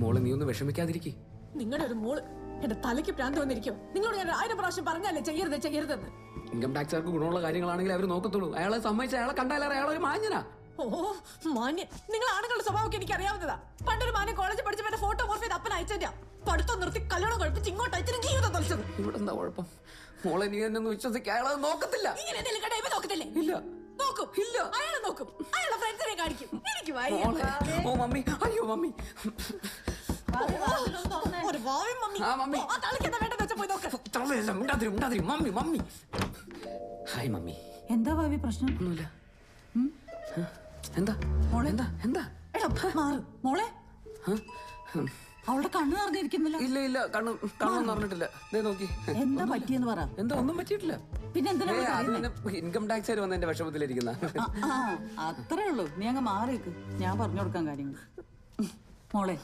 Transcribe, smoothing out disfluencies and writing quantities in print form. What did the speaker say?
മോളെ നീ ഒന്ന് വിഷമിക്കാതിരിക്കേ. നിങ്ങളുടെ ഒരു മോള് എന്റെ തലയ്ക്ക് ഭ്രാന്ത് വന്നിരിക്കും. നിങ്ങളോട് ഞാൻ 1000 പ്രാവശ്യം പറഞ്ഞല്ലേ ചെയ്യരുതെന്ന്. ഇൻകം ടാക്സുകാർക്ക് ഗുണമുള്ള കാര്യങ്ങളാണെങ്കിൽ അവർ നോക്കത്തുള്ളൂ. അയാളെ സമ്മതിച്ച അയാളെ കണ്ടാലേ അയാളൊരു മാന്യനാ. ഓ മാന്യൻ. നിങ്ങൾ ആണുങ്ങളുടെ സ്വഭാവമൊക്കെ എനിക്ക് അറിയാവുന്നതാ. പണ്ടൊരു മാന്യ കോളേജിൽ പഠിച്ച എന്റെ ഫോട്ടോ മോർഫ് ചെയ്ത് അപ്പൻ അയച്ചാ പഠിത്തം നിർത്തി കല്യാണം കുഴപ്പിച്ച് ഇങ്ങോട്ട് അയച്ചു ജീവിതം തൊളിച്ചത്. ഇവിടെ എന്താ കുഴപ്പം? മോളെ നീ എന്നെ വിശ്വസിക്കുക. അയാളെ നോക്കത്തില്ല. നോക്കത്തില്ലേ? ഇല്ല നോക്കും. ഇല്ല അയാളെ നോക്കും. അയാളെ ഫ്രണ്ട്സിനെ കാണിക്കും. എനിക്ക് ഓ മമ്മി, അയ്യോ മമ്മി, ഒരു വായും മമ്മി. ആ തലയ്ക്ക് എന്താ വേണ്ടെന്ന് വെച്ചാൽ പോയി നോക്ക്. Mummy mummy. Hi mummy. എന്താ ഭാവി പ്രശ്നം? ഒന്നുമില്ല. എന്താ മോളെ? എന്താ എന്താ മോളെ അവളുടെ കണ്ണ് നിറഞ്ഞിരിക്കുന്നില്ല. ഇല്ല ഇല്ല, കണ്ണൊന്നും പറഞ്ഞിട്ടില്ല. നോക്കി എന്താ പറ്റിയെന്ന് പറ. എന്താ ഒന്നും പറ്റിയിട്ടില്ല. പിന്നെ എന്തിനാ ഇൻകം ടാക്സ് വന്ന് എന്റെ വിഷമത്തിലിരിക്കുന്ന. അത്രേ ഉള്ളൂ. നീ അങ്ങ് മാറിയേക്ക്. ഞാൻ പറഞ്ഞു കൊടുക്കാൻ കാര്യങ്ങൾ. മോളെ